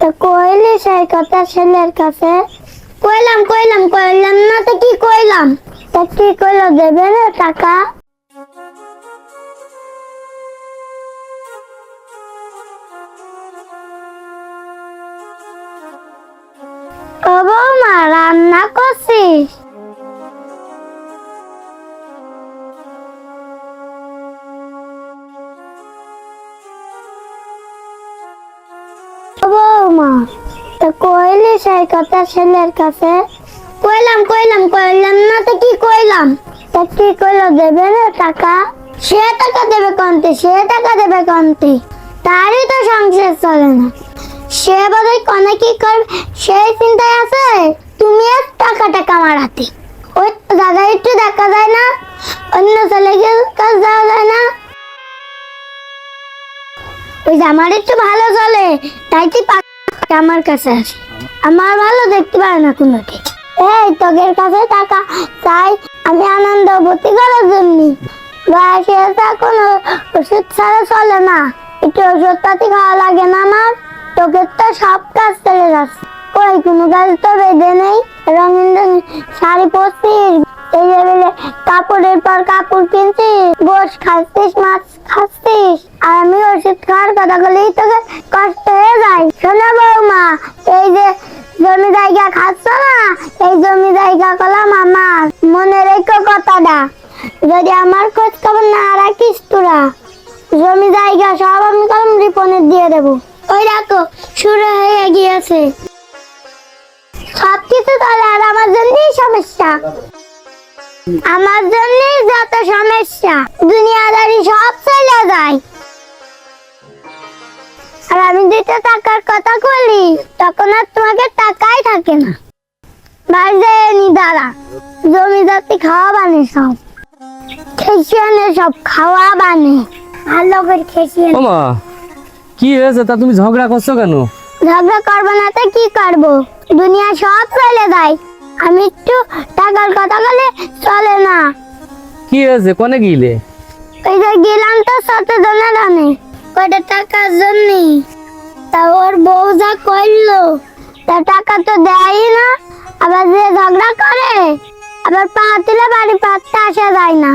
তো কইলি সেই কথা ছেলের কাছে? কইলাম কইলাম কইলাম না তো কি কইলাম? তা কি কইলো, দেবে না টাকা? ও বৌমা, রান্না করছিস? বৌমা, তো কইলি সেই কথা ছেলের কাছে? কইলাম কইলাম কইলাম না তো কি কইলাম? তা কি কইলো, দেবে না টাকা? সে টাকা দেবে কমতে, সে টাকা দেবে কমতে, তারই তো সংসার চলে না। সে বোধহয় কনে কি করবে সেই চিন্তায় আছে। তুমি আর টাকাটা কামারাতে ওই দাদা একটু দেখা যায় না, অন্য ছেলেকে কাজ দেওয়া যায় না। ওই যে আমার একটু ভালো চলে তাই কি আমার কাছে আসে, আমার ভালো দেখতে পারে না কোনোকে। এই তোদের কাছে টাকা চাই আমি আনন্দ ভর্তি করার জন্য। বয়সে কোনো ওষুধ ছাড়া চলে না, একটু ওষুধ পাতি খাওয়া লাগে না আমার। তোকে তো সব কাজ চলে যাচ্ছে, ওই কোনো কাজ তো বেঁধে নেই। রঙিন রঙিন শাড়ি পরছিস, এই লেভেলে কাপড়ের পর কাপড় কিনছিস, গোশ খাচ্ছিস, মাছ খাচ্ছিস, আর আমি ওষুধ খাওয়ার কথা বলেই তোকে কষ্ট হয়ে যায়। শোনো বৌমা, এই যে জমি জায়গা খাচ্ছ না, এই জমি জায়গা করলাম আমার। মনে রেখো কথাটা, যদি আমার খোঁজ খবর না রাখিস তোরা, জমি জায়গা সব আমি কলম রিপনের দিয়ে দেবো। ওই রাখো, শুরু হয়ে গিয়েছে সবকিছু। তাহলে আর আমার জন্যই সমস্যা, আমার জন্যই যত সমস্যা, দুনিয়াদারি সব চলে যায়। আর আমি যেটা টাকার কথা বলি তখন আর তোমাকে টাকাই থাকে না। বাইরে দাঁড়া, জমি জাতি খাওয়া বানে, সব খেসিয়ানে সব খাওয়া বানে, ভালো করে খেসিয়ানে। ও মা, কি হয়েছে? তা তুমি ঝগড়া করছো কেন? ঝগড়া করবো না তো কি করবো, দুনিয়া সব চলে যায়, আমি একটু টাকার কথা বলে চলে না। কি হয়েছে, কোনে গিলে? ওই যে গেলাম তো 7 জনের রানে, কয়টা টাকার জন্য। তা ওর বউ যা করলো, তা টাকা তো দেয় না, আবার যে ঝগড়া করে আবার পা তুলে বাড়ি পাততে আসা যায় না।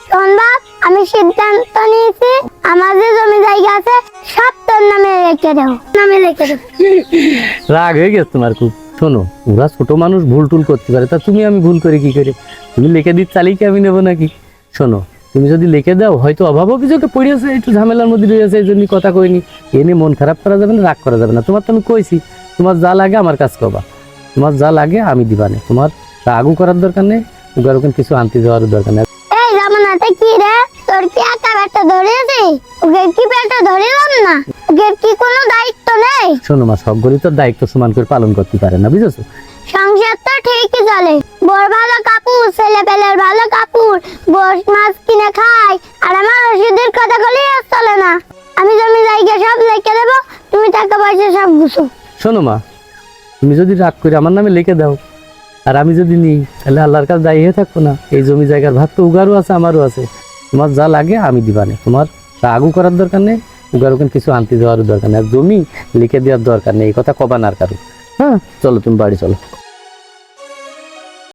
শোন বাপ, আমি সিদ্ধান্ত নিয়েছি, আমার যে জমি জায়গা আছে সব তোর নামে রেখে দেবো, নামে রেখে দেবো। রাগ হয়ে গেছে তোমার খুব? শোনো, ওরা ছোট মানুষ, ভুল টুল করতে পারে, তা তুমি আমি ভুল করে কি করে? তুমি লিখে দিতে চালিয়ে কি আমি নেবো নাকি? শোনো, তুমি যদি লিখে দাও, হয়তো অভাব অভিযোগে পড়িয়েছে, একটু ঝামেলার মধ্যে রয়েছে, এই জন্য কথা কইনি। এ নিয়ে মন খারাপ করা যাবে না, রাগ করা যাবে না। তোমার তো আমি কইছি, তোমার যা লাগে আমার কাজ করবা, তোমার যা লাগে আমি দিবা না। তোমার রাগও করার দরকার নেই, ওখানে কিছু আনতে যাওয়ার দরকার নেই। এই জামানাতে কি রে, তোর কি একা বেটা ধরেছি? ওকে কি বেটা ধরিলাম না? ওকে কি কোনো দায়িত্ব নেই? শোনো মা, সব গরিব তোর দায়িত্ব সমান করে পালন করতে পারে না, বুঝেছো? সংসার তো ঠিকই চলে, বড় ভালো কাপড়, ছেলে পেলের ভালো কাপড়, গোশ মাছ কিনে খাই, আর আমার ওষুধের কথা বলেই আর চলে না। আমি জমি জায়গা সব লিখে দেবো, তুমি টাকা পয়সা সব গুছো। শোনো মা, তুমি যদি রাগ করে আমার নামে লিখে দাও, আর আমি যদি নিই, তাহলে আল্লাহর কাছে দায়ী হয়ে থাকবো না? এই জমি জায়গার ভাগ তো উগারও আছে, আমারও আছে। তোমার যা লাগে আমি দিবা না, তোমার রাগও করার দরকার নেই, উগার ওখানে কিছু আনতে যাওয়ারও দরকার নেই, আর জমি লিখে দেওয়ার দরকার নেই, এই কথা কবা না আর কারো। হ্যাঁ, চলো তুমি বাড়ি চলো।